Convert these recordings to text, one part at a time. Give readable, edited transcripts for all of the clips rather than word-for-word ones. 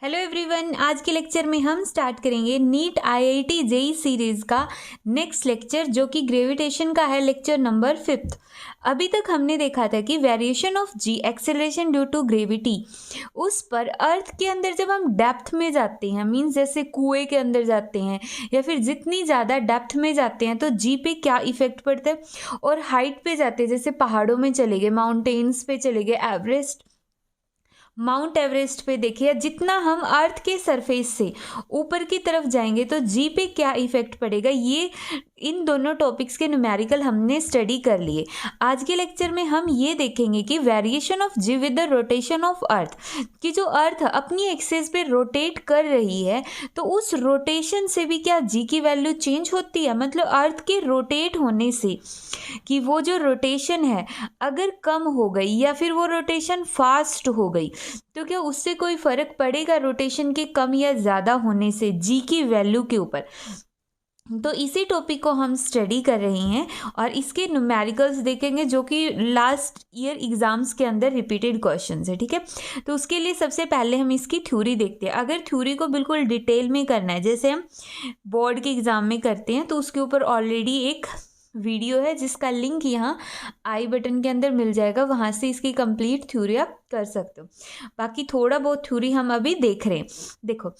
Hello everyone, आज के lecture में हम स्टार्ट करेंगे नीट आईआईटी जेई सीरीज़ का नेक्स्ट लेक्चर जो कि ग्रेविटेशन का है, लेक्चर नंबर 5। अभी तक हमने देखा था कि variation of g acceleration due to gravity, उस पर अर्थ के अंदर जब हम डेप्थ में जाते हैं, मीन्स जैसे कुएं के अंदर जाते हैं या फिर जितनी ज़्यादा डेप्थ में जाते हैं तो जी पे क्या इफेक्ट पड़ता है, और हाइट पे जाते हैं जैसे पहाड़ों में चले गए, माउंटेन्स पे चले गए, माउंट एवरेस्ट पे देखिए, जितना हम अर्थ के सरफेस से ऊपर की तरफ जाएंगे तो जी पे क्या इफेक्ट पड़ेगा, ये इन दोनों टॉपिक्स के न्यूमेरिकल हमने स्टडी कर लिए। आज के लेक्चर में हम ये देखेंगे कि variation of g with the rotation of earth, कि जो अर्थ अपनी एक्सिस पे रोटेट कर रही है तो उस रोटेशन से भी क्या जी की वैल्यू चेंज होती है। मतलब अर्थ के रोटेट होने से कि वो जो रोटेशन है अगर कम हो गई या फिर वो रोटेशन फास्ट हो गई तो क्या उससे कोई फर्क पड़ेगा रोटेशन के कम या ज़्यादा होने से जी की वैल्यू के ऊपर। तो इसी टॉपिक को हम स्टडी कर रहे हैं और इसके न्यूमेरिकल्स देखेंगे जो कि लास्ट ईयर एग्जाम्स के अंदर रिपीटेड क्वेश्चंस है। ठीक है, तो उसके लिए सबसे पहले हम इसकी थ्योरी देखते हैं। अगर थ्योरी को बिल्कुल डिटेल में करना है जैसे हम बोर्ड के एग्ज़ाम में करते हैं तो उसके ऊपर ऑलरेडी एक वीडियो है जिसका लिंक यहाँ आई बटन के अंदर मिल जाएगा, वहाँ से इसकी कंप्लीट थ्योरी आप कर सकते हो। बाकी थोड़ा बहुत थ्योरी हम अभी देख रहे हैं। देखो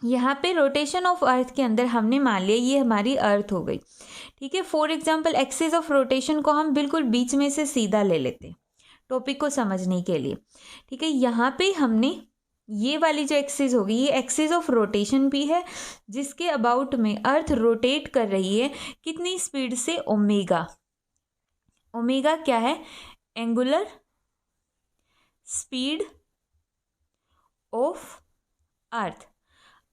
यहाँ पे रोटेशन ऑफ अर्थ के अंदर हमने मान लिया ये हमारी अर्थ हो गई। ठीक है, for example axis of rotation को हम बिल्कुल बीच में से सीधा ले लेते हैं टॉपिक को समझने के लिए। ठीक है, यहाँ पे हमने ये वाली जो एक्सिस होगी ये एक्सिस ऑफ रोटेशन भी है जिसके अबाउट में अर्थ रोटेट कर रही है कितनी स्पीड से, ओमेगा। ओमेगा क्या है? एंगुलर स्पीड ऑफ अर्थ,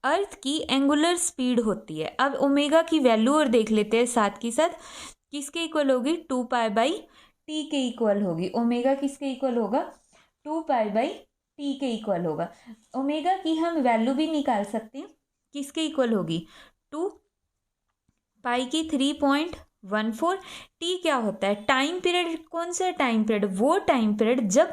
अर्थ की एंगुलर स्पीड होती है। अब ओमेगा की वैल्यू और देख लेते हैं साथ के साथ, किसके इक्वल होगी? 2π/t के इक्वल होगी। ओमेगा किसके इक्वल होगा? 2π/t के इक्वल होगा। ओमेगा की हम वैल्यू भी निकाल सकते हैं, किसके इक्वल होगी? 2 पाई की 3.14। टी क्या होता है? Time period. कौन सा टाइम पीरियड? वो टाइम पीरियड जब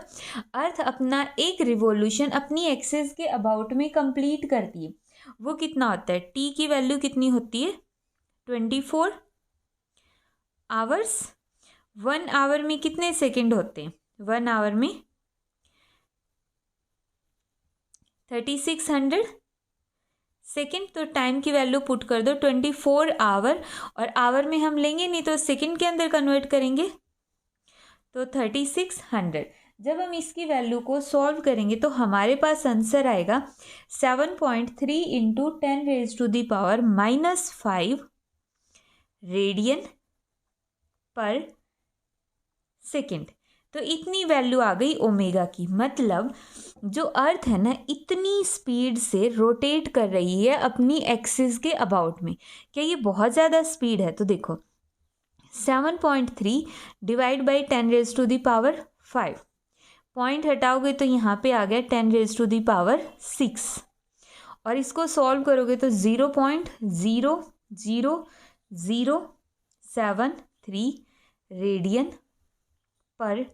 अर्थ अपना एक रिवॉल्यूशन अपनी एक्सिस के अबाउट में कंप्लीट करती है, वो कितना होता है? टी की वैल्यू कितनी होती है? 24 आवर्स। 1 आवर में कितने सेकंड होते हैं? 1 आवर में 3600 सेकेंड। तो टाइम की वैल्यू पुट कर दो 24 आवर, और आवर में हम लेंगे नहीं तो सेकेंड के अंदर कन्वर्ट करेंगे तो 3600। जब हम इसकी वैल्यू को सॉल्व करेंगे तो हमारे पास आंसर आएगा 7.3 इंटू 10⁻⁻5 रेडियन पर सेकेंड। तो इतनी वैल्यू आ गई ओमेगा की। मतलब जो अर्थ है ना इतनी स्पीड से रोटेट कर रही है अपनी एक्सिस के अबाउट में। क्या ये बहुत ज़्यादा स्पीड है? तो देखो 7.3 डिवाइड बाई 10⁻5, पॉइंट हटाओगे तो यहाँ पे आ गया 10⁻6, और इसको सॉल्व करोगे तो 0.00073 रेडियन पर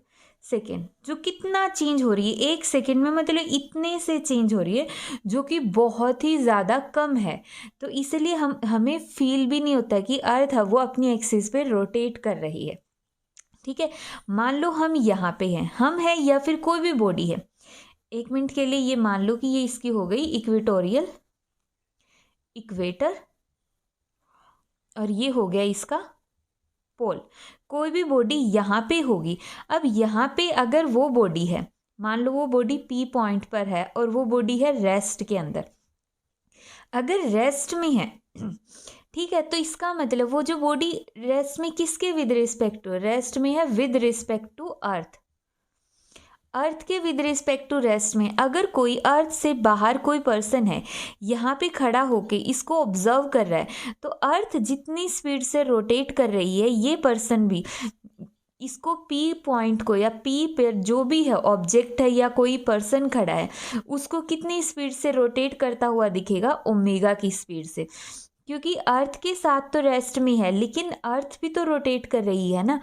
सेकेंड। जो कितना चेंज हो रही है एक सेकेंड में, मतलब इतने से चेंज हो रही है जो कि बहुत ही ज़्यादा कम है। तो इसलिए हमें फील भी नहीं होता कि अर्थ है वो अपनी एक्सिस पे रोटेट कर रही है। ठीक है, मान लो हम यहाँ पे हैं, हम हैं या फिर कोई भी बॉडी है। एक मिनट के लिए ये मान लो कि ये इसकी हो गई इक्वेटोरियल, इक्वेटर, और ये हो गया इसका पोल। कोई भी बॉडी यहाँ पे होगी। अब यहाँ पे अगर वो बॉडी है, मान लो वो बॉडी पी पॉइंट पर है और वो बॉडी है रेस्ट के अंदर, अगर रेस्ट में है, ठीक है, तो इसका मतलब वो जो बॉडी रेस्ट में किसके विद रिस्पेक्ट टू? रेस्ट में है विद रिस्पेक्ट टू अर्थ। अर्थ के विद रिस्पेक्ट टू रेस्ट में अगर कोई अर्थ से बाहर कोई पर्सन है यहाँ पे खड़ा होके इसको ऑब्जर्व कर रहा है, तो अर्थ जितनी स्पीड से रोटेट कर रही है ये पर्सन भी इसको पी पॉइंट को, या पी पर जो भी है ऑब्जेक्ट है या कोई पर्सन खड़ा है, उसको कितनी स्पीड से रोटेट करता हुआ दिखेगा? ओमेगा की स्पीड से। क्योंकि अर्थ के साथ तो रेस्ट में है लेकिन अर्थ भी तो रोटेट कर रही है ना।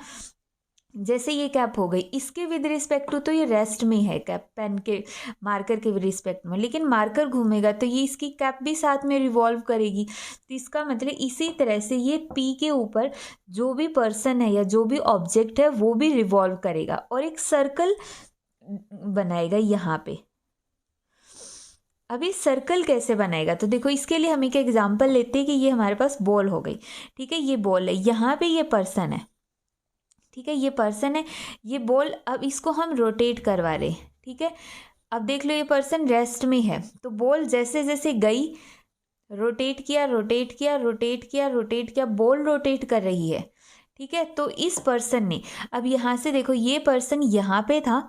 जैसे ये कैप हो गई, इसके विद रिस्पेक्ट टू तो ये रेस्ट में है कैप, पेन के मार्कर के रिस्पेक्ट में, लेकिन मार्कर घूमेगा तो ये इसकी कैप भी साथ में रिवॉल्व करेगी। तो इसका मतलब इसी तरह से ये पी के ऊपर जो भी पर्सन है या जो भी ऑब्जेक्ट है वो भी रिवॉल्व करेगा और एक सर्कल बनाएगा यहाँ पे। अब ये सर्कल कैसे बनाएगा, तो देखो इसके लिए हम एक एग्जाम्पल लेते हैं कि ये हमारे पास बॉल हो गई, ठीक है, ये बॉल है, यहाँ पे ये पर्सन है, ठीक है, ये पर्सन है, ये बॉल, अब इसको हम रोटेट करवा रहे, ठीक है। अब देख लो ये पर्सन रेस्ट में है, तो बॉल जैसे जैसे गई, रोटेट किया रोटेट किया रोटेट किया रोटेट किया, बॉल रोटेट कर रही है, ठीक है। तो इस पर्सन ने, अब यहाँ से देखो ये पर्सन यहाँ पे था,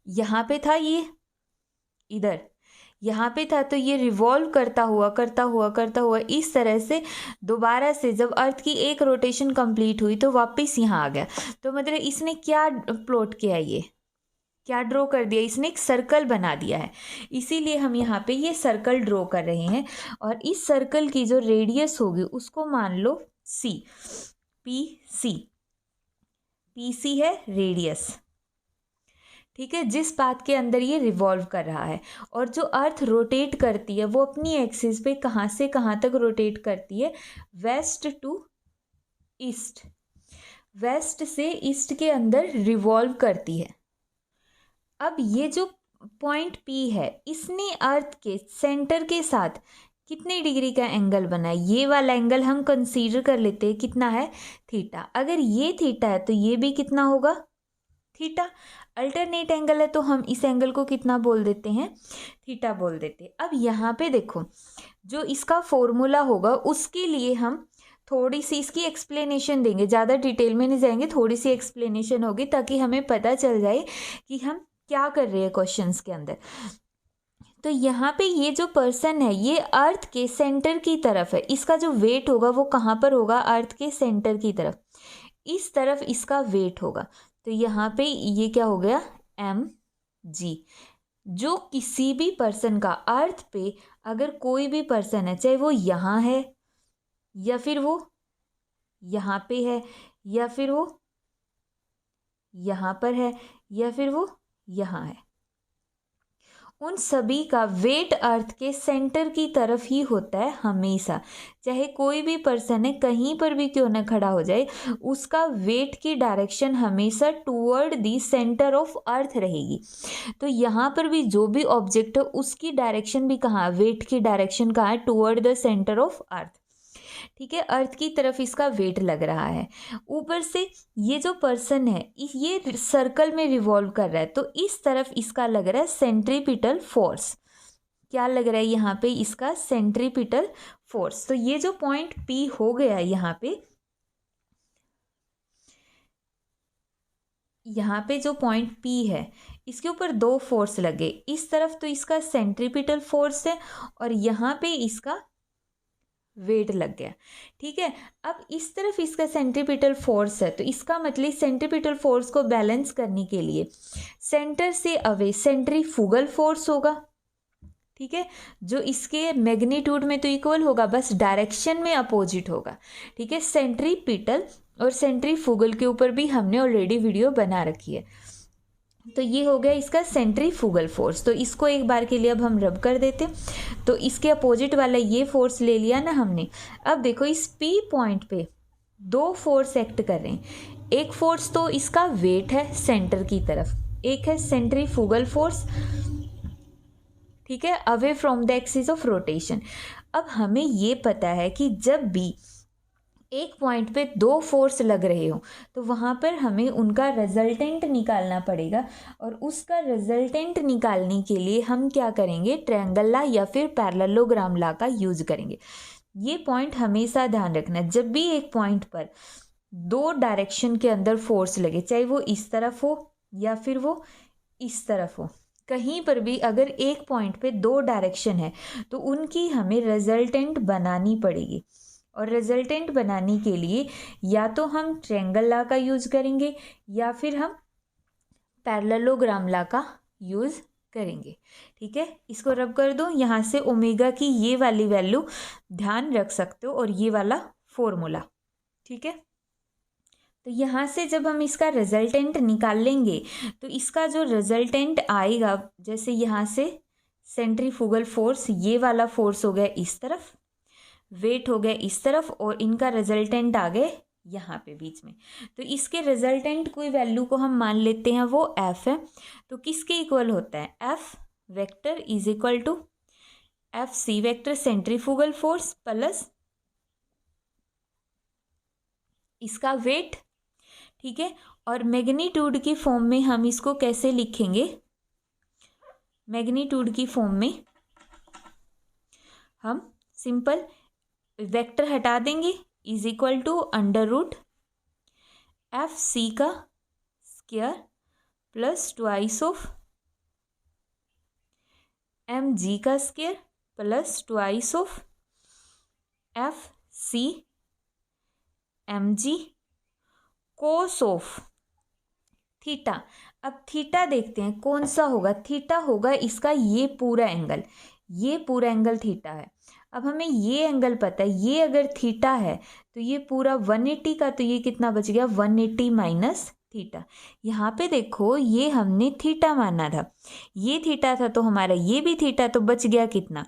यहाँ पे था, ये इधर यहाँ पे था, तो ये रिवॉल्व करता हुआ करता हुआ करता हुआ इस तरह से दोबारा से जब अर्थ की एक रोटेशन कंप्लीट हुई तो वापस यहाँ आ गया। तो मतलब इसने क्या प्लॉट किया, ये क्या ड्रॉ कर दिया, इसने एक सर्कल बना दिया है। इसीलिए हम यहाँ पे ये सर्कल ड्रॉ कर रहे हैं और इस सर्कल की जो रेडियस होगी उसको मान लो सी, पी सी है रेडियस, ठीक है, जिस पाथ के अंदर ये रिवॉल्व कर रहा है। और जो अर्थ रोटेट करती है वो अपनी एक्सिस पे कहाँ से कहाँ तक रोटेट करती है, वेस्ट टू ईस्ट, वेस्ट से ईस्ट के अंदर रिवॉल्व करती है। अब ये जो पॉइंट P है, इसने अर्थ के सेंटर के साथ कितने डिग्री का एंगल बना है, ये वाला एंगल हम कंसीडर कर लेते हैं, कितना है, थीटा। अगर ये थीटा है तो ये भी कितना होगा, थीटा। अल्टरनेट एंगल है तो हम इस एंगल को कितना बोल देते हैं, थीटा बोल देते हैं। अब यहाँ पे देखो जो इसका फॉर्मूला होगा उसके लिए हम थोड़ी सी इसकी एक्सप्लेनेशन देंगे, ज़्यादा डिटेल में नहीं जाएंगे, थोड़ी सी एक्सप्लेनेशन होगी ताकि हमें पता चल जाए कि हम क्या कर रहे हैं क्वेश्चंस के अंदर। तो यहाँ पे ये जो पर्सन है ये अर्थ के सेंटर की तरफ है, इसका जो वेट होगा वो कहाँ पर होगा, अर्थ के सेंटर की तरफ, इस तरफ इसका वेट होगा। तो यहाँ पे ये क्या हो गया, mg। जो किसी भी पर्सन का अर्थ पे, अगर कोई भी पर्सन है, चाहे वो यहाँ है या फिर वो यहाँ पे है या फिर वो यहाँ पर है या फिर वो यहाँ है, उन सभी का वेट अर्थ के सेंटर की तरफ ही होता है हमेशा। चाहे कोई भी पर्सन है कहीं पर भी क्यों ना खड़ा हो जाए, उसका वेट की डायरेक्शन हमेशा toward the centre of earth रहेगी। तो यहाँ पर भी जो भी ऑब्जेक्ट है उसकी डायरेक्शन भी कहाँ, वेट की डायरेक्शन कहाँ है, toward the centre of earth, ठीक है, अर्थ की तरफ इसका वेट लग रहा है। ऊपर से ये जो पर्सन है ये सर्कल में रिवॉल्व कर रहा है, तो इस तरफ इसका लग रहा है सेंट्रीपिटल फोर्स, क्या लग रहा है यहाँ पे, इसका सेंट्रीपिटल फोर्स। तो ये जो पॉइंट P हो गया यहाँ पे जो पॉइंट P है इसके ऊपर दो फोर्स लगे, इस तरफ तो इसका सेंट्रीपिटल फोर्स है और यहाँ पे इसका वेट लग गया, ठीक है। अब इस तरफ इसका सेंट्रीपिटल फोर्स है, तो इसका मतलब सेंट्रीपिटल फोर्स को बैलेंस करने के लिए सेंटर से अवे सेंट्रीफ्यूगल फोर्स होगा, ठीक है, जो इसके मैग्नीट्यूड में तो इक्वल होगा, बस डायरेक्शन में अपोजिट होगा, ठीक है। सेंट्रीपिटल और सेंट्रीफ्यूगल के ऊपर भी हमने ऑलरेडी वीडियो बना रखी है। तो ये हो गया इसका सेंट्रीफ्यूगल फोर्स। तो इसको एक बार के लिए अब हम रब कर देते, तो इसके अपोजिट वाला ये फोर्स ले लिया ना हमने। अब देखो इस P पॉइंट पे दो फोर्स एक्ट कर रहे हैं, एक फोर्स तो इसका वेट है सेंटर की तरफ, एक है सेंट्रीफ्यूगल फोर्स, ठीक है, away from the axis of rotation. अब हमें ये पता है कि जब भी एक पॉइंट पे दो फोर्स लग रहे हो तो वहाँ पर हमें उनका रिजल्टेंट निकालना पड़ेगा, और उसका रिजल्टेंट निकालने के लिए हम क्या करेंगे, ट्रायंगल लॉ या फिर पैरेललोग्राम लॉ का यूज करेंगे। ये पॉइंट हमेशा ध्यान रखना, जब भी एक पॉइंट पर दो डायरेक्शन के अंदर फोर्स लगे, चाहे वो इस तरफ हो या फिर वो इस तरफ हो, कहीं पर भी अगर एक पॉइंट पे दो डायरेक्शन है तो उनकी हमें रिजल्टेंट बनानी पड़ेगी। और रिजल्टेंट बनाने के लिए या तो हम ट्रायंगल लॉ का यूज करेंगे या फिर हम पैरेललोग्राम लॉ का यूज करेंगे, ठीक है। इसको रब कर दो, यहाँ से ओमेगा की ये वाली वैल्यू ध्यान रख सकते हो और ये वाला फॉर्मूला, ठीक है। तो यहाँ से जब हम इसका रिजल्टेंट निकाल लेंगे तो इसका जो रिजल्टेंट आएगा, जैसे यहाँ से सेंट्रीफ्यूगल फोर्स, ये वाला फोर्स हो गया इस तरफ, वेट हो गया इस तरफ, और इनका रिजल्टेंट आ गए यहाँ पे बीच में। तो इसके रिजल्टेंट कोई वैल्यू को हम मान लेते हैं वो एफ है। तो किसके इक्वल होता है? F vector is equal to F C vector centrifugal force plus इसका वेट, ठीक है। और मैग्नीट्यूड की फॉर्म में हम इसको कैसे लिखेंगे? मैग्नीट्यूड की फॉर्म में हम सिंपल वेक्टर हटा देंगे, is equal to under root F C का square plus twice of M G का square plus twice of F C M G cos of theta. अब थीटा देखते हैं कौन सा होगा। थीटा होगा इसका ये पूरा एंगल, ये पूरा एंगल थीटा है। अब हमें ये एंगल पता है, ये अगर थीटा है तो ये पूरा 180 का, तो ये कितना बच गया? 180 माइनस थीटा। यहाँ पे देखो ये हमने थीटा माना था, ये थीटा था, तो हमारा ये भी थीटा, तो बच गया कितना?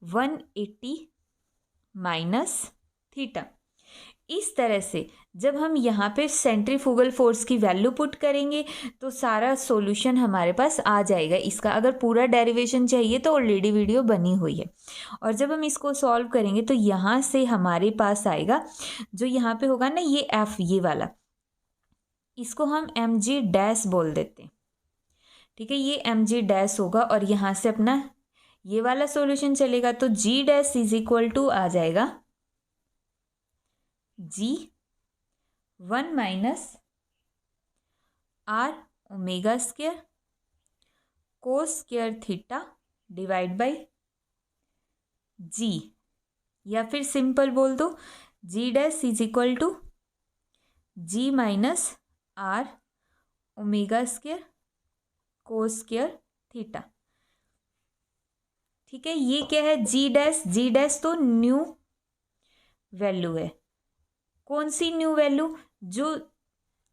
180 माइनस थीटा। इस तरह से जब हम यहाँ पे सेंट्रीफ्यूगल फोर्स की वैल्यू पुट करेंगे तो सारा सॉल्यूशन हमारे पास आ जाएगा इसका। अगर पूरा डेरिवेशन चाहिए तो ऑलरेडी वीडियो बनी हुई है। और जब हम इसको सॉल्व करेंगे तो यहाँ से हमारे पास आएगा, जो यहाँ पे होगा ना ये एफ, ये वाला, इसको हम एम जी डैश बोल देते हैं, ठीक है। ये एम जी डैश होगा और यहाँ से अपना ये वाला सॉल्यूशन चलेगा, तो G dash is equal to आ जाएगा G 1 minus R omega square cos square theta divide by G, या फिर सिंपल बोल दो G dash is equal to ji minus R omega square cos square theta, ठीक है। ये क्या है? जी डैश, जी डैश तो न्यू वैल्यू है। कौन सी न्यू वैल्यू? जो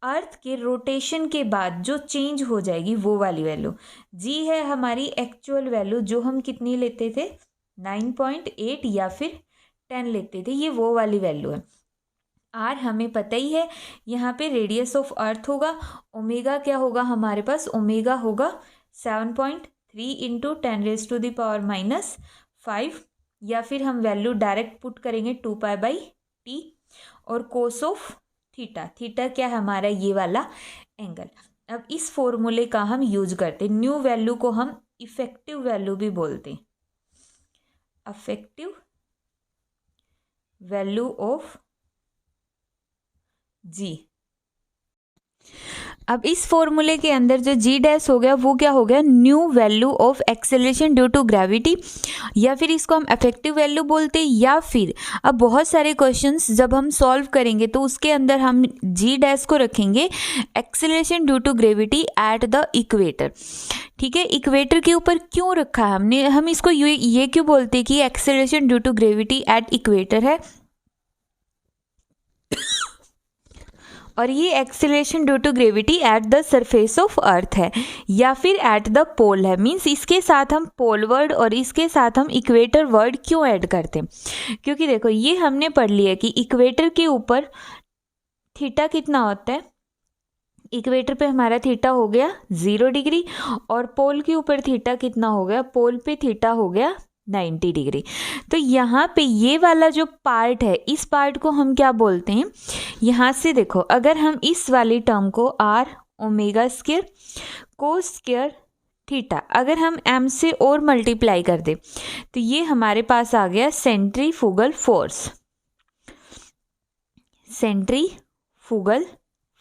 अर्थ के रोटेशन के बाद जो चेंज हो जाएगी वो वाली वैल्यू। जी है हमारी एक्चुअल वैल्यू, जो हम कितनी लेते थे? 9.8 या फिर 10 लेते थे, ये वो वाली वैल्यू है। आर हमें पता ही है, यहाँ पे रेडियस ऑफ अर्थ होगा। ओमेगा क्या होगा हमारे पास? ओमेगा होगा 7.3 इंटू 10⁻⁻⁵, या फिर हम वैल्यू डायरेक्ट पुट करेंगे 2π/t। और कोस ऑफ थीटा, थीटा क्या है हमारा? ये वाला एंगल। अब इस फॉर्मूले का हम यूज करते हैं। न्यू वैल्यू को हम इफेक्टिव वैल्यू भी बोलते हैं, इफेक्टिव वैल्यू ऑफ जी। अब इस फॉर्मूले के अंदर जो जी डैश हो गया वो क्या हो गया? New value of acceleration due to gravity, या फिर इसको हम इफेक्टिव वैल्यू बोलते हैं। या फिर अब बहुत सारे क्वेश्चंस जब हम सॉल्व करेंगे तो उसके अंदर हम जी डैश को रखेंगे acceleration due to gravity at the equator, ठीक है। इक्वेटर के ऊपर क्यों रखा है हमने? हम इसको ये क्यों बोलते हैं कि acceleration due to gravity at equator है, और ये acceleration due to gravity at the surface of earth है, या फिर एट द पोल है। मीन्स इसके साथ हम पोल वर्ड और इसके साथ हम इक्वेटर वर्ड क्यों ऐड करते हैं? क्योंकि देखो ये हमने पढ़ लिया कि इक्वेटर के ऊपर थीटा कितना होता है। इक्वेटर पे हमारा थीटा हो गया 0 डिग्री, और पोल के ऊपर थीटा कितना हो गया? पोल पे थीटा हो गया 90 डिग्री। तो यहाँ पे ये वाला जो पार्ट है, इस पार्ट को हम क्या बोलते हैं? यहाँ से देखो, अगर हम इस वाली टर्म को r omega square cos square theta अगर हम m से और मल्टीप्लाई कर दे तो ये हमारे पास आ गया centrifugal force, centrifugal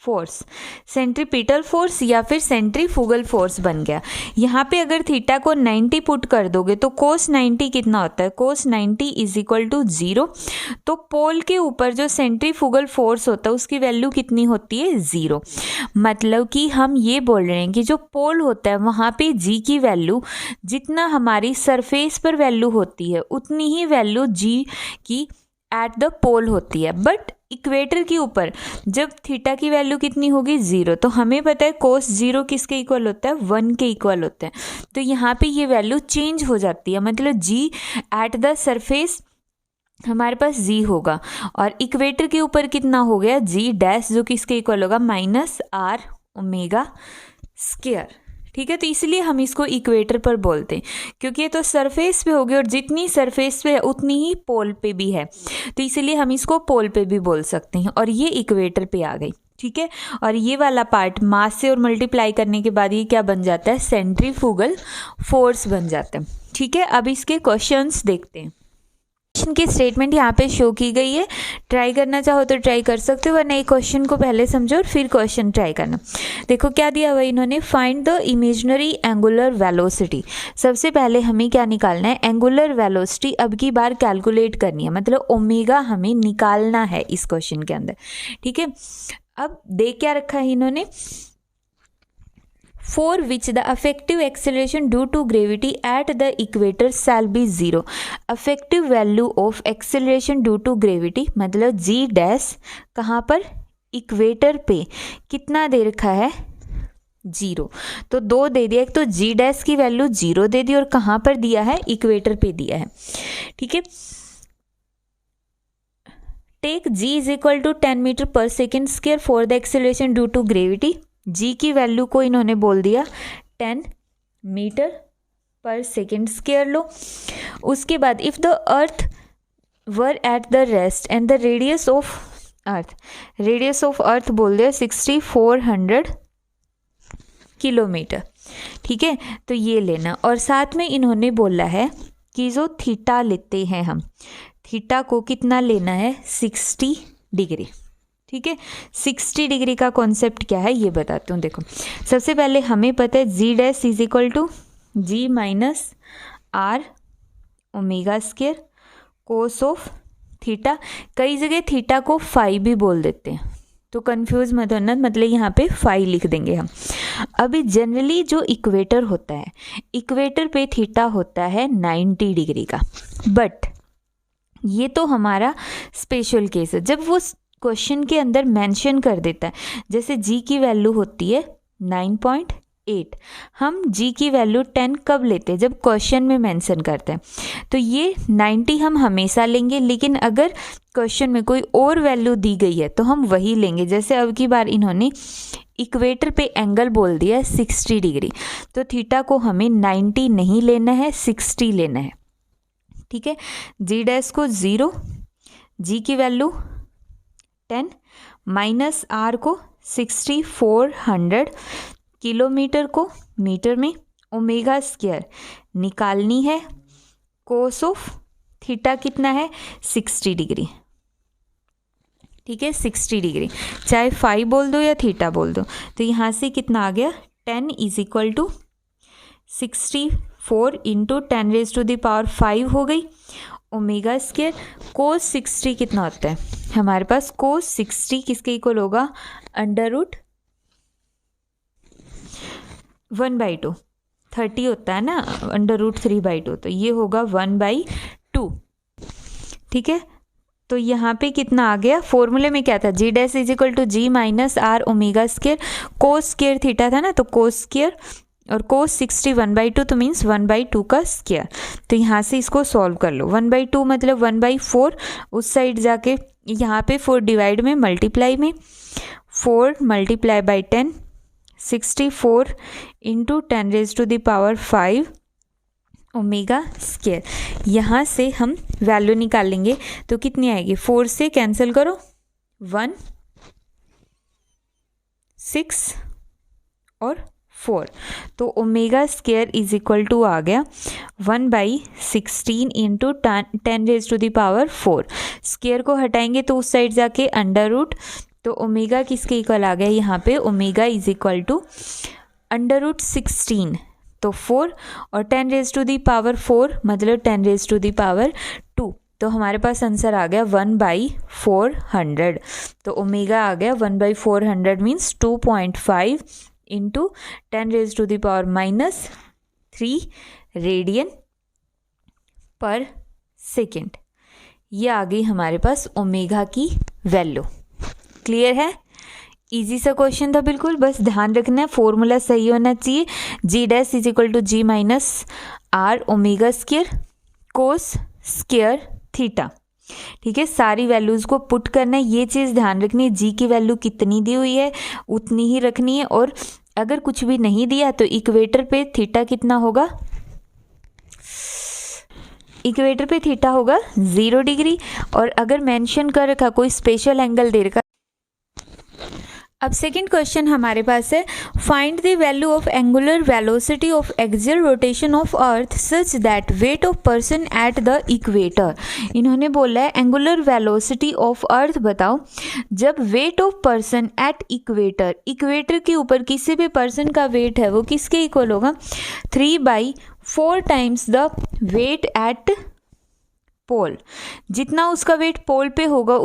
force, centripetal force या फिर सेंट्रीफ्यूगल फोर्स बन गया। यहाँ पे अगर थीटा को 90 पुट कर दोगे तो कोस 90 कितना होता है? कोस 90 इज इक्वल टू 0। तो पोल के ऊपर जो सेंट्रीफ्यूगल फोर्स होता है उसकी वैल्यू कितनी होती है? 0। मतलब कि हम ये बोल रहे हैं कि जो पोल होता है वहाँ पे जी की वैल्यू जितना हमारी सरफेस पर वैल्यू होती है उतनी ही वैल्यू जी की एट द पोल होती है। बट इक्वेटर के ऊपर जब थीटा की वैल्यू कितनी होगी 0, तो हमें पता है कोस 0 किसके इक्वल होता है 1 के इक्वल होता है। तो यहाँ पे ये वैल्यू चेंज हो जाती है, मतलब g एट द सरफेस हमारे पास g होगा और इक्वेटर के ऊपर कितना हो गया g डैश, जो किसके इक्वल होगा -r ओमेगा स्क्वायर। ठीक है, तो इसलिए हम इसको इक्वेटर पर बोलते हैं क्योंकि ये तो सरफेस पे होगी और जितनी सरफेस पे है उतनी ही पोल पे भी है, तो इसलिए हम इसको पोल पे भी बोल सकते हैं। और ये इक्वेटर पे आ गई। ठीक है, और ये वाला पार्ट मास से और मल्टीप्लाई करने के बाद ये क्या बन जाता है, सेंट्रीफ्यूगल फोर्स बन जाता है। ठीक है, अब इसके क्वेश्चंस देखते हैं। क्वेश्चन की स्टेटमेंट यहाँ पे शो की गई है, ट्राई करना चाहो तो ट्राई कर सकते हो, वरना एक क्वेश्चन को पहले समझो और फिर क्वेश्चन ट्राई करना। देखो क्या दिया हुआ इन्होंने, find the imaginary angular velocity. सबसे पहले हमें क्या निकालना है, एंगुलर वेलोसिटी अब की बार कैलकुलेट करनी है, मतलब ओमेगा हमें निकालना है इस क्वेश्चन के अंदर। ठीक है, अब देख क्या रखा है इन्होंने, for which the effective acceleration due to gravity at the equator shall be 0। effective value of acceleration due to gravity मतलब g डैश कहाँ पर, इक्वेटर पे कितना दे रखा है 0, तो 2 दे दिया। एक तो g डैश की वैल्यू 0 दे दी और कहाँ पर दिया है, इक्वेटर पे दिया है। ठीक है, take g is equal to 10 metre पर second square for the acceleration due to gravity. g की वैल्यू को इन्होंने बोल दिया 10 मीटर पर सेकेंड स्क्वायर लो। उसके बाद if the earth were at the rest and the radius of अर्थ बोल दिया 6400 किलोमीटर। ठीक है, तो ये लेना, और साथ में इन्होंने बोला है कि जो थीटा लेते हैं हम, थीटा को कितना लेना है 60 डिग्री। ठीक है, 60 डिग्री का कॉन्सेप्ट क्या है ये बताती हूँ। देखो सबसे पहले हमें पता है G dash is equal to ji minus R omega square cos of theta. कई जगह थीटा को फाई भी बोल देते हैं, तो कंफ्यूज मत होना, मतलब यहाँ पे फाई लिख देंगे हम। अभी जनरली जो इक्वेटर होता है, इक्वेटर पे थीटा होता है 90 डिग्री का, बट ये तो हमारा स्पेशल केस है जब वो क्वेश्चन के अंदर मेंशन कर देता है। जैसे g की वैल्यू होती है 9.8, हम g की वैल्यू 10 कब लेते हैं, जब क्वेश्चन में मेंशन करते हैं, तो ये 90 हम हमेशा लेंगे, लेकिन अगर क्वेश्चन में कोई और वैल्यू दी गई है तो हम वही लेंगे। जैसे अब की बार इन्होंने इक्वेटर पे एंगल बोल दिया है 60 डिग्री, तो थीटा को हमें 90 नहीं लेना है, 60 लेना है। ठीक है, जी डैश को 0, जी की वैल्यू 10 माइनस आर को 6400 किलोमीटर को मीटर में, ओमेगा स्क्वायर निकालनी है, कोस ऑफ थीटा कितना है 60 डिग्री। ठीक है, 60 डिग्री, चाहे फाई बोल दो या थीटा बोल दो। तो यहाँ से कितना आ गया, 10 इज इक्वल टू 64 इंटू 10⁵ हो गई ओमेगा स्क्वायर। कोस 60 कितना होता है हमारे पास, कोस 60 किसके इक्वल होगा, √1/2, 30 होता है ना, √3/2, तो ये होगा 1/2। ठीक है, तो यहाँ पे कितना आ गया, फॉर्मूले में क्या था, G dash is equal to ji minus R omega square, cos square theta था ना, तो कोस स्क्वायर और कोस 60 1/2, तो मीन्स 1/2 का स्क्वायर। तो यहाँ से इसको सॉल्व कर लो, 1/2 मतलब 1/4, उस साइड जाके यहाँ पे 4 डिवाइड में मल्टीप्लाई में 4 multiply by 10, 64 into 10⁵ omega square. यहाँ से हम वैल्यू निकाल लेंगे तो कितनी आएगी, 4 से कैंसिल करो 1, 6 और 4, तो omega square is equal to आ गया 1/16 इंटू 10⁴। स्क्वायर को हटाएंगे तो उस साइड जाके √, तो ओमेगा किसके इक्वल आ गया यहाँ पे, ओमेगा इज इक्वल टू √16, तो 4 और 10⁴ मतलब 10⁻², तो हमारे पास आंसर आ गया 1/400। तो ओमेगा आ गया 1/400 means 2.5 into 10⁻³ radian per second. ये आ गई हमारे पास ओमेगा की वैल्यू। क्लियर है? इजी सा क्वेश्चन था बिल्कुल, बस ध्यान रखना है फॉर्मूला सही होना चाहिए। G dash is equal to ji minus R omega square cos square theta. ठीक है, सारी वैल्यूज़ को पुट करना है, ये चीज़ ध्यान रखनी है। जी की वैल्यू कितनी दी हुई है उतनी ही रखनी है, और अगर कुछ भी नहीं दिया तो इक्वेटर पे थीटा कितना होगा, इक्वेटर पे थीटा होगा 0 डिग्री। और अगर मेंशन कर रखा कोई स्पेशल एंगल दे रखा। अब सेकंड क्वेश्चन हमारे पास है, find the value of angular velocity of axial rotation of earth such that weight of person at the equator. इन्होंने बोला है एंगुलर वेलोसिटी ऑफ अर्थ बताओ जब weight of person at equator, equator के ऊपर किसी भी पर्सन का वेट है वो किसके इक्वल होगा, 3/4 टाइम्स द वेट एट पोल। जितना उसका वेट पोल पे होगा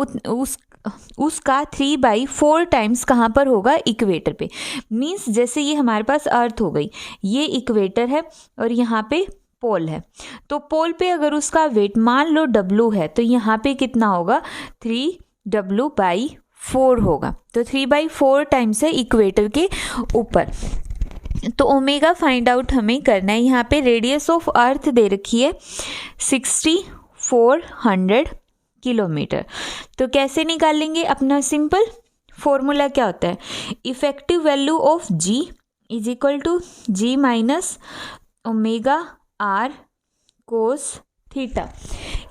उसका 3/4 टाइम्स कहाँ पर होगा, इक्वेटर पे। मीन्स जैसे ये हमारे पास अर्थ हो गई, ये इक्वेटर है और यहाँ पे पोल है, तो पोल पे अगर उसका वेट मान लो W है तो यहाँ पे कितना होगा, 3W/4 होगा। तो 3/4 टाइम्स है इक्वेटर के ऊपर। तो ओमेगा फाइंड आउट हमें करना है। यहाँ पे रेडियस ऑफ अर्थ दे रखी है 6400 किलोमीटर। तो कैसे निकालेंगे अपना सिंपल फॉर्मूला क्या होता है, effective value of g is equal to ji minus omega r cos theta.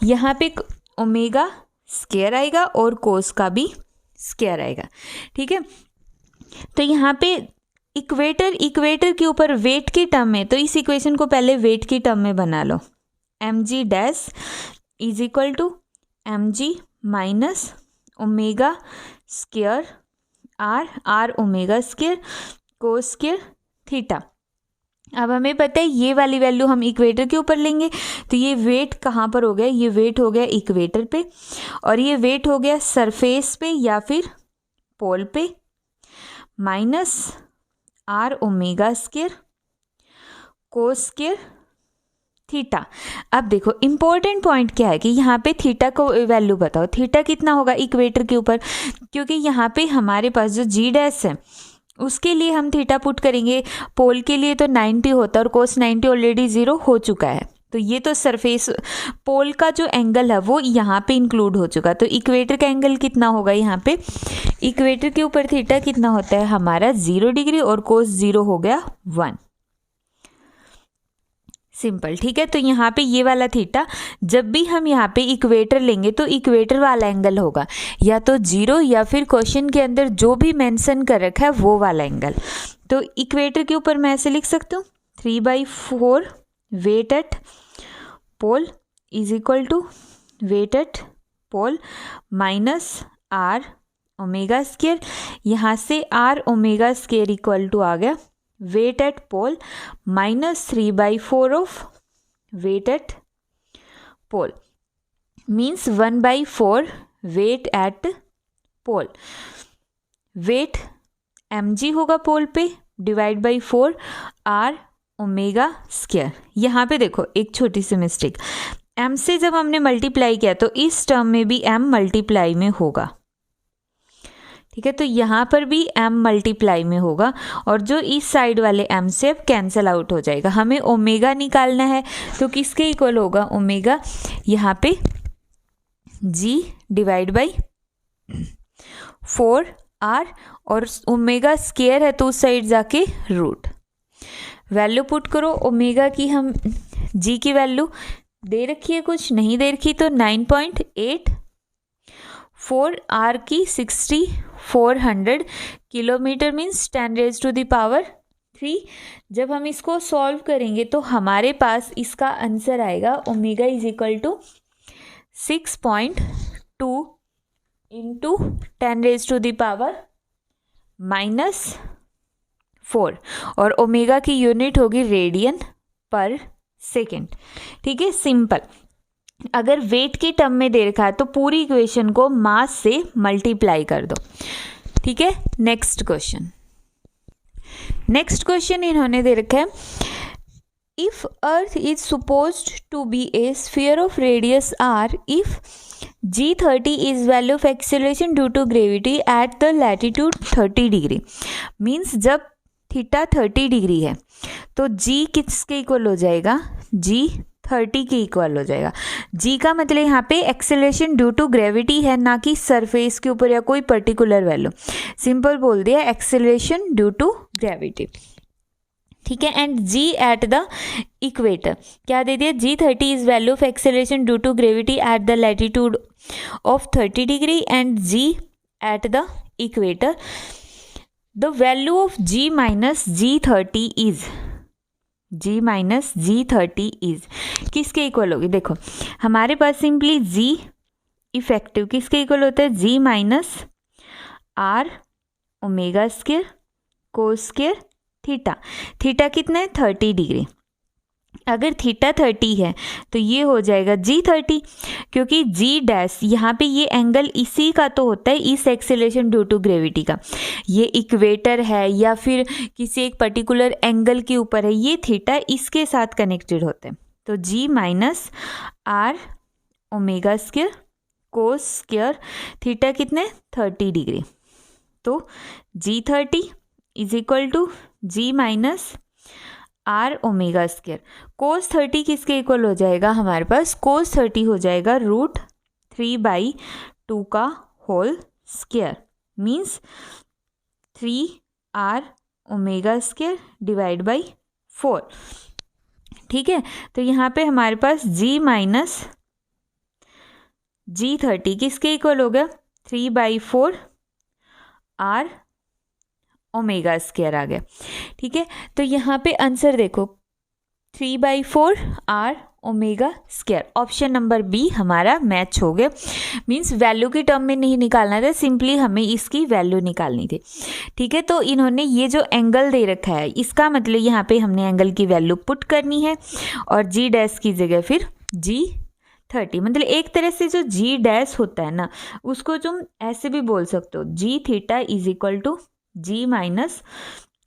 यहाँ पे ओमेगा स्क्वायर आएगा और कोस का भी स्क्वायर आएगा। ठीक है, तो यहाँ पे इक्वेटर के ऊपर वेट की टर्म में, तो इस इक्वेशन को पहले वेट की टर्म में बना लो, mg dash is equal to mg minus omega square R omega square cos square theta. अब हमें पता है ये वाली वैल्यू हम इक्वेटर के ऊपर लेंगे, तो ये वेट कहाँ पर हो गया, ये वेट हो गया इक्वेटर पे और ये वेट हो गया सरफेस पे या फिर पोल पे, minus R omega square cos square theta. अब देखो इंपॉर्टेंट पॉइंट क्या है कि यहाँ पे थीटा को वैल्यू बताओ, थीटा कितना होगा इक्वेटर के ऊपर, क्योंकि यहाँ पे हमारे पास जो जी डैश है उसके लिए हम थीटा पुट करेंगे, पोल के लिए तो 90 होता है और कोस 90 ऑलरेडी 0 हो चुका है, तो ये तो सरफेस पोल का जो एंगल है वो यहाँ पे इंक्लूड हो चुका। तो इक्वेटर का एंगल कितना होगा, यहाँ पे इक्वेटर के ऊपर थीटा कितना होता है हमारा 0 डिग्री और कोस 0 हो गया 1। सिंपल। ठीक है, तो यहाँ पे ये वाला थीटा, जब भी हम यहाँ पे इक्वेटर लेंगे तो इक्वेटर वाला एंगल होगा या तो 0 या फिर क्वेश्चन के अंदर जो भी मेंशन कर रखा है वो वाला एंगल। तो इक्वेटर के ऊपर मैं ऐसे लिख सकती हूँ 3/4 weight at pole is equal to weight at pole minus R omega square, यहाँ से R omega square equal to आ गया weight at pole minus 3/4 of weight at pole, means 1/4 weight at pole. Weight mg होगा pole पे divide by 4 R omega square. यहाँ पे देखो एक छोटी सी मिस्टेक, m से जब हमने मल्टीप्लाई किया तो इस टर्म में भी m मल्टीप्लाई में होगा। ठीक है, तो यहाँ पर भी m मल्टीप्लाई में होगा और जो इस साइड वाले m से अब कैंसिल आउट हो जाएगा। हमें ओमेगा निकालना है तो किसके इक्वल होगा ओमेगा, यहाँ पे g डिवाइड बाई 4r और ओमेगा स्क्वायर है तो उस साइड जाके रूट। वैल्यू पुट करो ओमेगा की, हम g की वैल्यू दे रखी है, कुछ नहीं दे रखी तो 9.8, 4r की 6400 किलोमीटर मीन्स 10⁻³ जब हम इसको सॉल्व करेंगे तो हमारे पास इसका आंसर आएगा omega is equal to 6.2 into 10⁻⁻4 और ओमेगा की यूनिट होगी रेडियन पर सेकेंड। ठीक है, सिंपल। अगर वेट की टर्म में दे रखा है तो पूरी इक्वेशन को मास से मल्टीप्लाई कर दो। ठीक है, नेक्स्ट क्वेश्चन इन्होंने दे रखा है, if earth is supposed to be a sphere of radius r, if G30 is value of acceleration due to gravity at the latitude 30 degree. Means जब थीटा 30 डिग्री है तो G किसके इक्वल हो जाएगा, G30 के इक्वल हो जाएगा। G का मतलब यहाँ पे एक्सेलरेशन ड्यू टू ग्रेविटी है, ना कि सरफेस के ऊपर या कोई पर्टिकुलर वैल्यू। सिंपल बोल दिया एक्सेलरेशन ड्यू टू ग्रेविटी, ठीक है। And G at the equator क्या दे दिया, G30 is value of acceleration due to gravity at the latitude of 30 degree and G at the equator. The value of G minus G30 is, G minus G30 is किसके equal होगी, देखो हमारे पास simply G effective किसके equal होता है, G minus R omega square cos square theta. Theta कितना है 30 डिग्री। अगर थीटा 30 है तो ये हो जाएगा G30, क्योंकि G डैश यहाँ पे ये एंगल इसी का तो होता है, इस एक्सेलरेशन ड्यू टू ग्रेविटी का। ये इक्वेटर है या फिर किसी एक पर्टिकुलर एंगल के ऊपर है, ये थीटा इसके साथ कनेक्टेड होते हैं। तो G minus R omega square cos square theta कितने 30 डिग्री। तो G30 is equal to G minus R omega square. Cos 30 किसके इक्वल हो जाएगा, हमारे पास कोस 30 हो जाएगा √3/2 का whole square, means 3R omega square divide by 4, ठीक है। तो यहाँ पे हमारे पास G माइनस G30 किसके इक्वल हो गया, 3/4 R ओमेगा स्क्वायर आ गया, ठीक है। तो यहाँ पे आंसर देखो 3/4 R omega square, option number B हमारा मैच हो गया। मीन्स वैल्यू के टर्म में नहीं निकालना था, सिंपली हमें इसकी वैल्यू निकालनी थी, ठीक है। तो इन्होंने ये जो एंगल दे रखा है इसका मतलब यहाँ पे हमने एंगल की वैल्यू पुट करनी है और G डैश की जगह फिर G30, मतलब एक तरह से जो G डैश होता है ना उसको तुम ऐसे भी बोल सकते हो, G theta is equal to G minus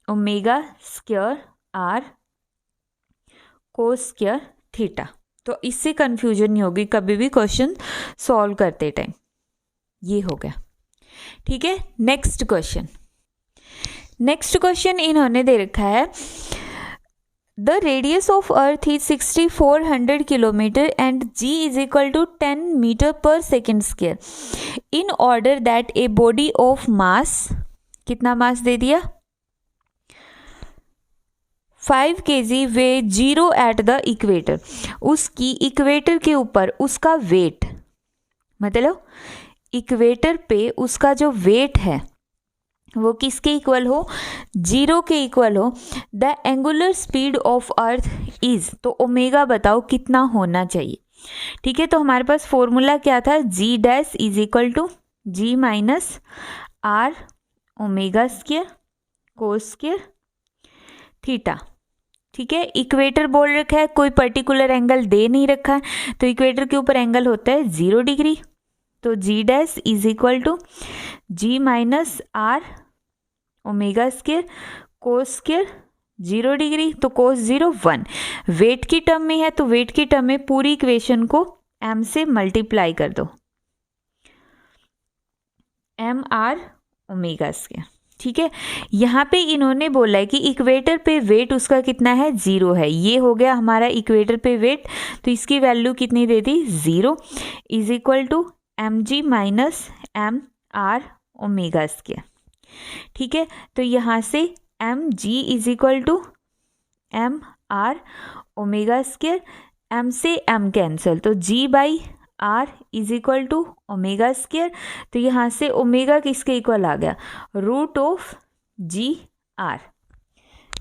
omega square R cos square theta. तो इससे कंफ्यूजन नहीं होगी कभी भी क्वेश्चन सॉल्व करते टाइम। ये हो गया, ठीक है। नेक्स्ट क्वेश्चन इन्होंने दे रखा है, the radius of earth is 6400 kilometre and G is equal to 10 metre पर second square in order that a body of mass, कितना मास दे दिया 5 kg weigh 0 at the equator, उसकी इक्वेटर के ऊपर उसका वेट, मतलब इक्वेटर पे उसका जो वेट है वो किसके इक्वल हो, 0 के इक्वल हो। The angular speed of earth is, तो ओमेगा बताओ कितना होना चाहिए, ठीक है। तो हमारे पास फॉर्मूला क्या था, G dash is equal to G minus R omega square cos square theta, ठीक है। इक्वेटर बोल रखा है, कोई पर्टिकुलर एंगल दे नहीं रखा है, तो इक्वेटर के ऊपर एंगल होता है 0 डिग्री। तो G dash is equal to G minus R omega square cos square 0 degree, तो कोस 0 1। वेट की टर्म में है तो वेट की टर्म में पूरी इक्वेशन को m से मल्टीप्लाई कर दो, mR ओमेगा स्क्वायर, ठीक है। यहाँ पे इन्होंने बोला है कि इक्वेटर पे वेट उसका कितना है 0 है, ये हो गया हमारा इक्वेटर पे वेट, तो इसकी वैल्यू कितनी दे दी 0 is equal to mg minus mR omega square, ठीक है। तो यहाँ से mg is equal to mR omega square, m से m कैंसिल, तो g by R is equal to omega square. तो यहाँ से ओमेगा किसके इक्वल आ गया, √G_R।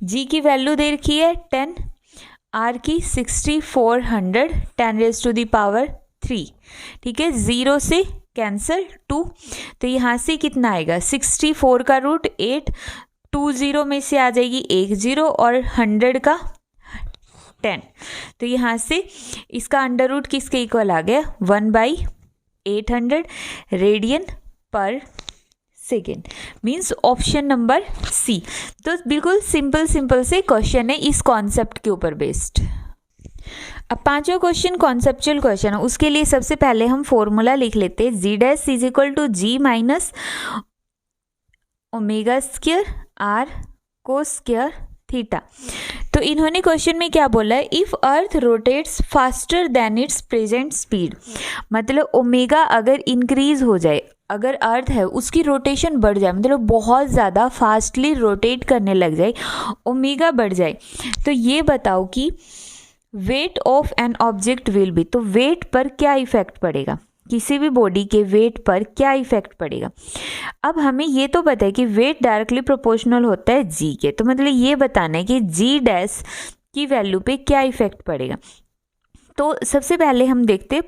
G की वैल्यू दे रखी है 10, R की 6400 10⁻³ ठीक है। 0 से कैंसिल 2, तो यहाँ से कितना आएगा 64 का रूट 8, 20 में से आ जाएगी 1 0 और 100 का 10, तो यहाँ से इसका अंडर रूट किसके इक्वल आ गया 1/800 radian per second, means option number C. तो बिल्कुल सिंपल से क्वेश्चन है इस कॉन्सेप्ट के ऊपर बेस्ड। अब पांचवा क्वेश्चन कॉन्सेप्चुअल क्वेश्चन है, उसके लिए सबसे पहले हम फॉर्मूला लिख लेते हैं, G dash is equal to ji minus omega square R cos square theta. तो इन्होंने क्वेश्चन में क्या बोला है, if earth rotates faster than its present speed, मतलब ओमेगा अगर इंक्रीज हो जाए, अगर अर्थ है उसकी रोटेशन बढ़ जाए, मतलब बहुत ज़्यादा फास्टली रोटेट करने लग जाए, ओमेगा बढ़ जाए, तो ये बताओ कि weight of an object will be, तो वेट पर क्या इफेक्ट पड़ेगा, किसी भी बॉडी के वेट पर क्या इफेक्ट पड़ेगा। अब हमें ये तो पता है कि वेट डायरेक्टली प्रोपोर्शनल होता है जी के, तो मतलब ये बताना है कि जी डैश की वैल्यू पे क्या इफेक्ट पड़ेगा। तो सबसे पहले हम देखते हैं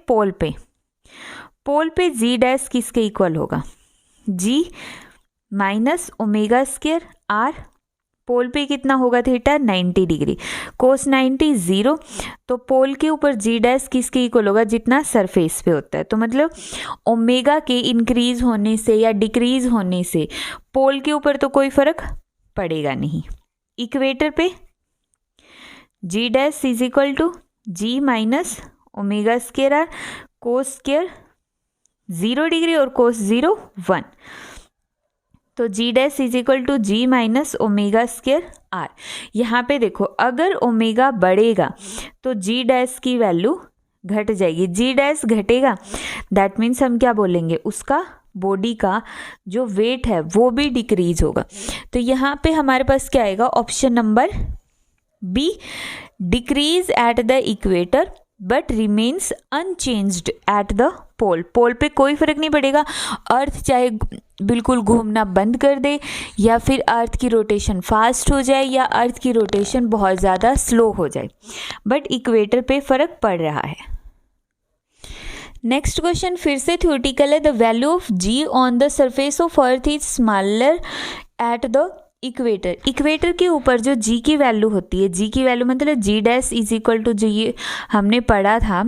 पोल पे जी डैश किसके इक्वल होगा, जी माइनस ओमेगा स्क्वायर आर, पोल पे कितना होगा थीटा 90 डिग्री, कोस 90 0, तो पोल के ऊपर जी डैश किसके इक्वल होगा, जितना सरफेस पे होता है। तो मतलब ओमेगा के इंक्रीज होने से या डिक्रीज होने से पोल के ऊपर तो कोई फर्क पड़ेगा नहीं। इक्वेटर पे G dash is equal to ji minus omega square R, cos square 0 degree और कोस 0 1, तो G dash is equal to ji minus omega square R. यहाँ पे देखो अगर ओमेगा बढ़ेगा तो जी डैश की वैल्यू घट जाएगी, जी डैश घटेगा दैट मीन्स हम क्या बोलेंगे, उसका बॉडी का जो वेट है वो भी डिक्रीज होगा। तो यहाँ पे हमारे पास क्या आएगा, option number B, decrease at the equator but remains unchanged at the pole, pole पे कोई फर्क नहीं पड़ेगा, अर्थ चाहे बिल्कुल घूमना बंद कर दे या फिर अर्थ की रोटेशन फास्ट हो जाए या अर्थ की रोटेशन बहुत ज़्यादा स्लो हो जाए, बट इक्वेटर पे फर्क पड़ रहा है। नेक्स्ट क्वेश्चन फिर से थ्योरेटिकल है, the value of G on the surface of earth is smaller at the equator, equator के ऊपर जो जी की वैल्यू होती है, जी की वैल्यू मतलब जी डैश इज इक्वल टू, जो ये हमने पढ़ा था,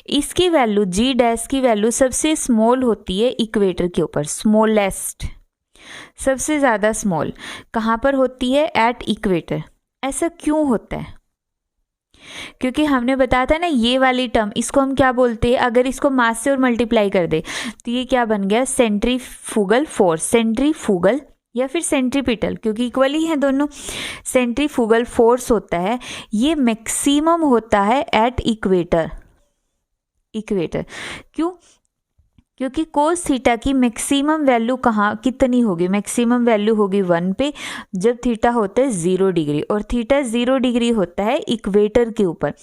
इसकी वैल्यू जी डैश की वैल्यू सबसे स्मॉल होती है इक्वेटर के ऊपर, स्मॉलेस्ट, सबसे ज़्यादा स्मॉल कहाँ पर होती है, एट इक्वेटर। ऐसा क्यों होता है, क्योंकि हमने बताया था ना ये वाली टर्म, इसको हम क्या बोलते हैं, अगर इसको मास से और मल्टीप्लाई कर दे तो ये क्या बन गया, सेंट्रीफ्यूगल फोर्स, सेंट्रीफ्यूगल या फिर सेंट्रीपिटल, क्योंकि इक्वल ही है दोनों, सेंट्रीफ्यूगल फोर्स होता है, ये मैक्सिमम होता है एट इक्वेटर, क्यों, क्योंकि कोस थीटा की मैक्सिमम वैल्यू कहाँ कितनी होगी, मैक्सिमम वैल्यू होगी 1 पे जब थीटा होता है 0 डिग्री, और थीटा 0 डिग्री होता है इक्वेटर के ऊपर,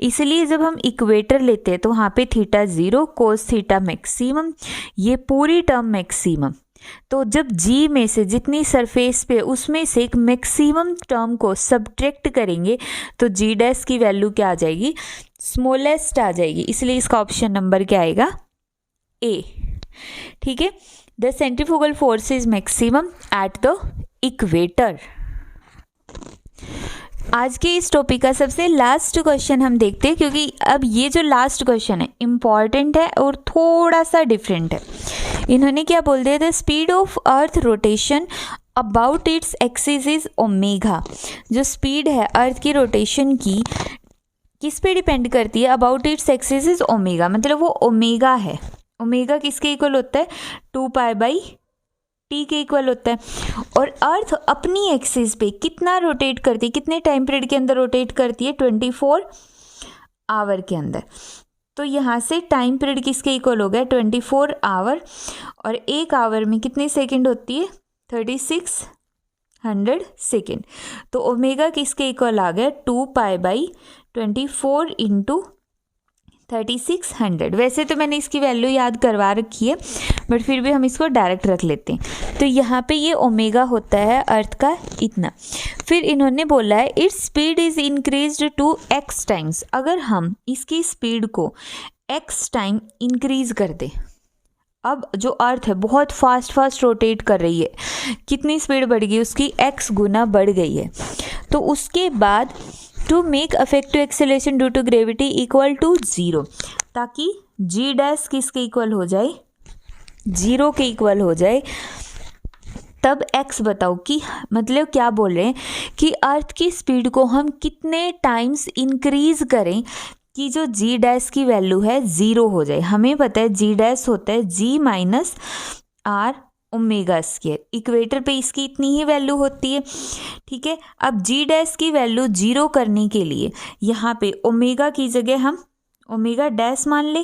इसलिए जब हम इक्वेटर लेते हैं तो वहाँ पे थीटा 0, कोस थीटा मैक्सिमम, ये पूरी टर्म मैक्सिमम। तो जब जी में से जितनी सरफेस पे उसमें से एक मैक्सिमम टर्म को सब्ट्रैक्ट करेंगे तो जी डैश की वैल्यू क्या आ जाएगी, स्मॉलेस्ट आ जाएगी, इसलिए इसका ऑप्शन नंबर क्या आएगा, ए। ठीक है, the centrifugal force is maximum eight the equator. आज के इस टॉपिक का सबसे लास्ट क्वेश्चन हम देखते हैं, क्योंकि अब ये जो लास्ट क्वेश्चन है इम्पॉर्टेंट है और थोड़ा सा डिफरेंट है। इन्होंने क्या बोल दिया, the speed of earth rotation about its axis is omega, जो स्पीड है अर्थ की रोटेशन की किस पे डिपेंड करती है, about its axis is omega, मतलब वो ओमेगा है, ओमेगा किसके इक्वल होता है, 2 पाई बाई टी के इक्वल होता है, और अर्थ अपनी एक्सिस पे कितना रोटेट करती है, कितने टाइम पीरियड के अंदर रोटेट करती है, 24 आवर के अंदर। तो यहाँ से टाइम पीरियड किसके इक्वल हो गया, 24 आवर, और एक आवर में कितने सेकंड होती है, 3600 सेकंड। तो ओमेगा किसके इक्वल आ गया, 2 पाई बाई 24 इंटू 3600। वैसे तो मैंने इसकी वैल्यू याद करवा रखी है, बट फिर भी हम इसको डायरेक्ट रख लेते हैं। तो यहाँ पे ये ओमेगा होता है अर्थ का इतना। फिर इन्होंने बोला है it's speed is increased to x times, अगर हम इसकी स्पीड को x टाइम इंक्रीज कर दें, अब जो अर्थ है बहुत फास्ट रोटेट कर रही है, कितनी स्पीड बढ़ गई उसकी, x गुना बढ़ गई है, तो उसके बाद to make effective acceleration due to gravity equal to 0, ताकि जी डैश किसके इक्वल हो जाए, 0 के इक्वल हो जाए, तब x बताओ कि मतलब क्या बोल रहे हैं कि अर्थ की स्पीड को हम कितने टाइम्स इंक्रीज करें कि जो जी डैश की वैल्यू है ज़ीरो हो जाए। हमें पता है जी डैश होता है G minus R omega square, equator पे इसकी इतनी ही वैल्यू होती है, ठीक है। अब जी डैश की वैल्यू जीरो करने के लिए यहाँ पे ओमेगा की जगह हम ओमेगा डैश मान ले,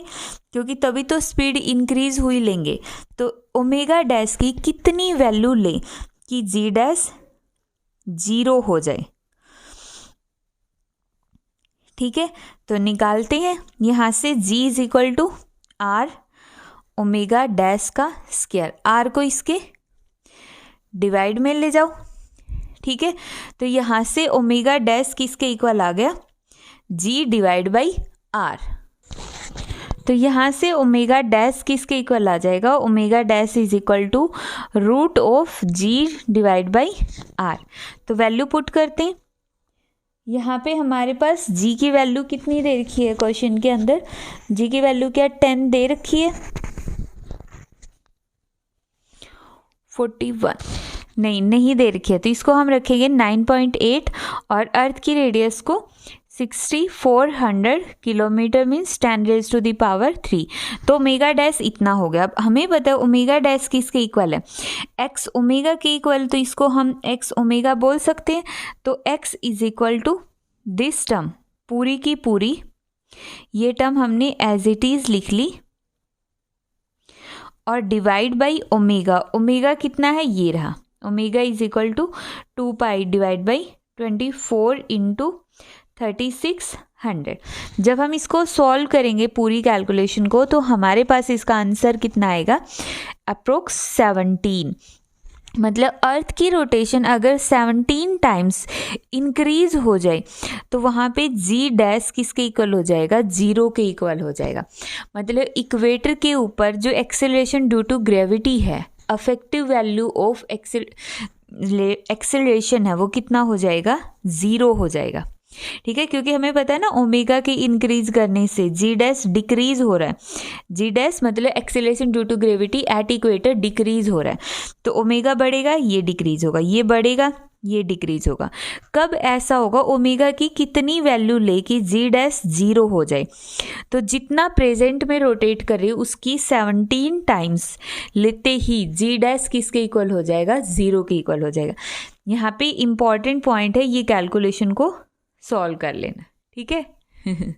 क्योंकि तभी तो स्पीड इंक्रीज हुई लेंगे। तो ओमेगा डैश की कितनी वैल्यू लें कि जी डैश जीरो हो जाए, ठीक है। तो निकालते हैं यहाँ से g is equal to R omega dash का स्क्वायर, आर को इसके डिवाइड में ले जाओ, ठीक है। तो यहाँ से ओमेगा डैश किसके इक्वल आ गया, g डिवाइड बाई आर। तो यहाँ से ओमेगा डैश किसके इक्वल आ जाएगा, omega dash is equal to root of g divide by R. तो वैल्यू पुट करते हैं। यहाँ पे हमारे पास g की वैल्यू कितनी दे रखी है क्वेश्चन के अंदर, g की वैल्यू क्या 10 दे रखी है, 41 नहीं दे रखी है, तो इसको हम रखेंगे 9.8 और अर्थ की रेडियस को 6400 kilometre means 10 raise to the power 3। तो ओमेगा डैश इतना हो गया। अब हमें पता है ओमेगा डैश किसके इक्वल है, एक्स ओमेगा के इक्वल, तो इसको हम एक्स ओमेगा बोल सकते हैं। तो X is equal to this term, पूरी की पूरी ये टर्म हमने एज इट इज लिख ली और डिवाइड बाई ओमेगा, ओमेगा कितना है ये रहा, omega is equal to 2 pi divide by 24 into 3600। जब हम इसको सॉल्व करेंगे पूरी कैलकुलेशन को, तो हमारे पास इसका आंसर कितना आएगा, अप्रोक्स 17। मतलब अर्थ की रोटेशन अगर 17 टाइम्स इंक्रीज हो जाए तो वहाँ पे जी डैश किसके इक्वल हो जाएगा, जीरो के इक्वल हो जाएगा। मतलब इक्वेटर के ऊपर जो एक्सेलरेशन ड्यू टू ग्रेविटी है, अफेक्टिव वैल्यू ऑफ एक्सेलरेशन है, वो कितना हो जाएगा, ज़ीरो हो जाएगा, ठीक है। क्योंकि हमें पता है ना ओमेगा के इंक्रीज करने से जी डैश डिक्रीज हो रहा है, जी डैश मतलब acceleration due to gravity at equator decrease हो रहा है। तो ओमेगा बढ़ेगा ये डिक्रीज होगा, ये बढ़ेगा ये डिक्रीज होगा। कब ऐसा होगा, ओमेगा की कितनी वैल्यू ले कि जी डैश जीरो हो जाए। तो जितना प्रेजेंट में रोटेट कर रही है उसकी 17 टाइम्स लेते ही जी डैश किसके इक्वल हो जाएगा, जीरो के इक्वल हो जाएगा। यहाँ पे इंपॉर्टेंट पॉइंट है, ये कैलकुलेशन को सॉल्व कर लेना, ठीक है।